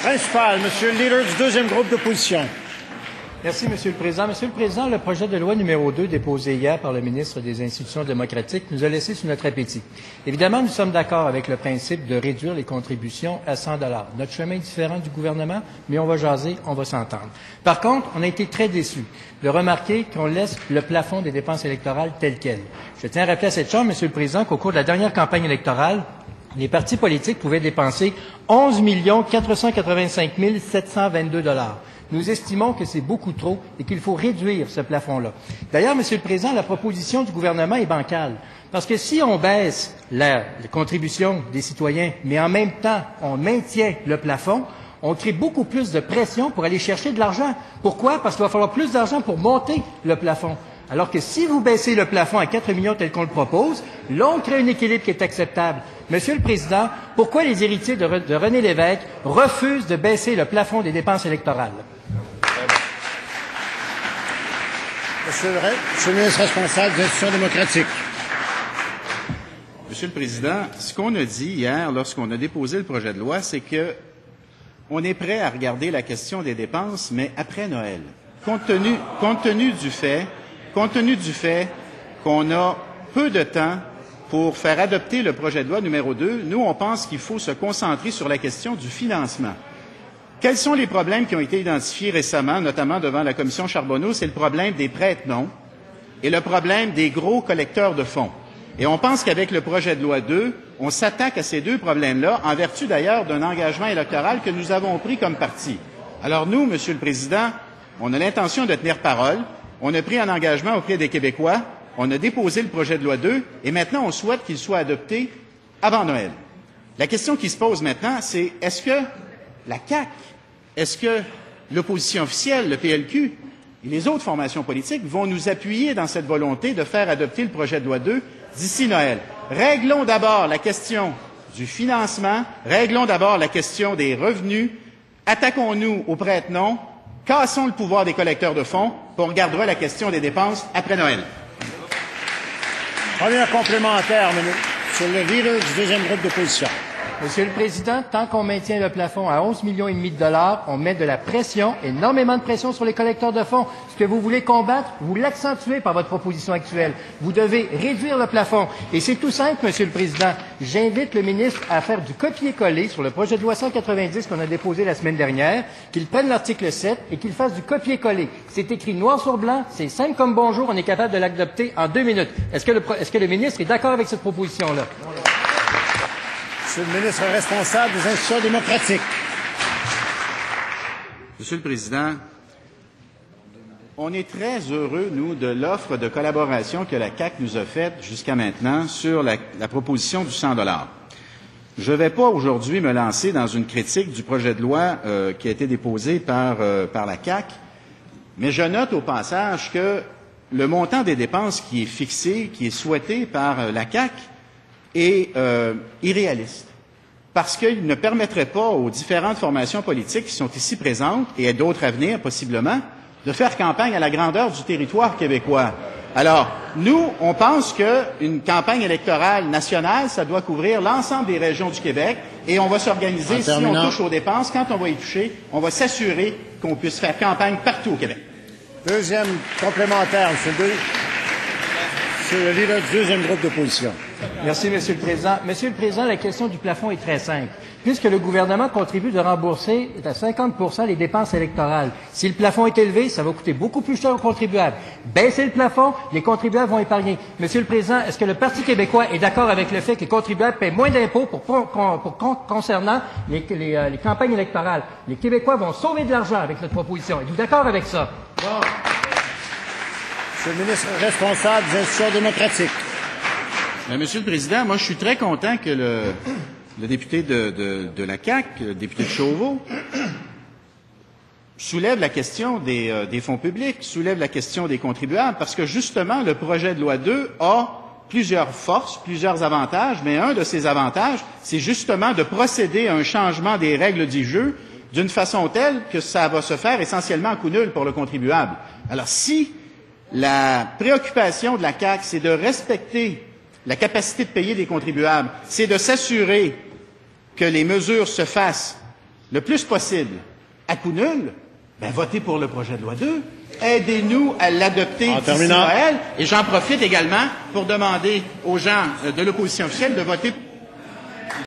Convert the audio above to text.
Principal, Monsieur le leader du deuxième groupe d'opposition. Merci, Monsieur le Président. Monsieur le Président, le projet de loi numéro 2 déposé hier par le ministre des Institutions démocratiques nous a laissé sur notre appétit. Évidemment, nous sommes d'accord avec le principe de réduire les contributions à 100 $. Notre chemin est différent du gouvernement, mais on va jaser, on va s'entendre. Par contre, on a été très déçus de remarquer qu'on laisse le plafond des dépenses électorales tel quel. Je tiens à rappeler à cette Chambre, Monsieur le Président, qu'au cours de la dernière campagne électorale, les partis politiques pouvaient dépenser 11 485 722 $. Nous estimons que c'est beaucoup trop et qu'il faut réduire ce plafond-là. D'ailleurs, Monsieur le Président, la proposition du gouvernement est bancale. Parce que si on baisse les contributions des citoyens, mais en même temps, on maintient le plafond, on crée beaucoup plus de pression pour aller chercher de l'argent. Pourquoi? Parce qu'il va falloir plus d'argent pour monter le plafond. Alors que si vous baissez le plafond à 4 millions tel qu'on le propose, là, on crée un équilibre qui est acceptable. Monsieur le Président, pourquoi les héritiers de René Lévesque refusent de baisser le plafond des dépenses électorales? Monsieur le ministre responsable des institutions démocratiques. Monsieur le Président, ce qu'on a dit hier lorsqu'on a déposé le projet de loi, c'est que on est prêt à regarder la question des dépenses, mais après Noël. Compte tenu du fait qu'on a peu de temps pour faire adopter le projet de loi numéro 2, nous, on pense qu'il faut se concentrer sur la question du financement. Quels sont les problèmes qui ont été identifiés récemment, notamment devant la commission Charbonneau? C'est le problème des prête-noms et le problème des gros collecteurs de fonds. Et on pense qu'avec le projet de loi 2, on s'attaque à ces deux problèmes-là, en vertu d'ailleurs d'un engagement électoral que nous avons pris comme parti. Alors nous, Monsieur le Président, on a l'intention de tenir parole. On a pris un engagement auprès des Québécois. On a déposé le projet de loi 2 et maintenant on souhaite qu'il soit adopté avant Noël. La question qui se pose maintenant, c'est est-ce que la CAQ, est-ce que l'opposition officielle, le PLQ et les autres formations politiques vont nous appuyer dans cette volonté de faire adopter le projet de loi 2 d'ici Noël? Réglons d'abord la question du financement, réglons d'abord la question des revenus, attaquons-nous aux prête-noms, cassons le pouvoir des collecteurs de fonds, puis on regardera la question des dépenses après Noël. Première complémentaire, sur le leader du deuxième groupe d'opposition. Monsieur le Président, tant qu'on maintient le plafond à 11,5 millions de $, on met de la pression, énormément de pression sur les collecteurs de fonds. Ce que vous voulez combattre, vous l'accentuez par votre proposition actuelle. Vous devez réduire le plafond. Et c'est tout simple, Monsieur le Président. J'invite le ministre à faire du copier-coller sur le projet de loi 190 qu'on a déposé la semaine dernière, qu'il prenne l'article 7 et qu'il fasse du copier-coller. C'est écrit noir sur blanc, c'est simple comme bonjour, on est capable de l'adopter en 2 minutes. Est-ce que le ministre est d'accord avec cette proposition-là? Monsieur le ministre responsable des institutions démocratiques. Monsieur le Président, on est très heureux, nous, de l'offre de collaboration que la CAQ nous a faite jusqu'à maintenant sur la proposition du 100 $. Je ne vais pas aujourd'hui me lancer dans une critique du projet de loi qui a été déposé par la CAQ, mais je note au passage que le montant des dépenses qui est fixé, qui est souhaité par la CAQ, est irréaliste, parce qu'il ne permettrait pas aux différentes formations politiques qui sont ici présentes, et à d'autres à venir possiblement, de faire campagne à la grandeur du territoire québécois. Alors, nous, on pense qu'une campagne électorale nationale, ça doit couvrir l'ensemble des régions du Québec, et on va s'organiser, si on touche aux dépenses, quand on va y toucher, on va s'assurer qu'on puisse faire campagne partout au Québec. Deuxième complémentaire, c'est le leader du deuxième groupe d'opposition. Merci, Monsieur le Président. Monsieur le Président, la question du plafond est très simple. Puisque le gouvernement contribue de rembourser à 50% les dépenses électorales, si le plafond est élevé, ça va coûter beaucoup plus cher aux contribuables. Baisser le plafond, les contribuables vont épargner. Monsieur le Président, est-ce que le Parti québécois est d'accord avec le fait que les contribuables paient moins d'impôts concernant les campagnes électorales? Les Québécois vont sauver de l'argent avec notre proposition. Êtes-vous d'accord avec ça? Bon. Monsieur le ministre responsable des institutions démocratiques. Mais, Monsieur le Président, moi, je suis très content que le député de la CAQ, le député de Chauveau, soulève la question des fonds publics, soulève la question des contribuables, parce que, justement, le projet de loi 2 a plusieurs forces, plusieurs avantages, mais un de ces avantages, c'est justement de procéder à un changement des règles du jeu d'une façon telle que ça va se faire essentiellement à coup nul pour le contribuable. Alors, si la préoccupation de la CAQ, c'est de respecter la capacité de payer des contribuables, c'est de s'assurer que les mesures se fassent le plus possible à coût nul, ben votez pour le projet de loi 2. Aidez-nous à l'adopter d'ici Noël. Et j'en profite également pour demander aux gens de l'opposition officielle de voter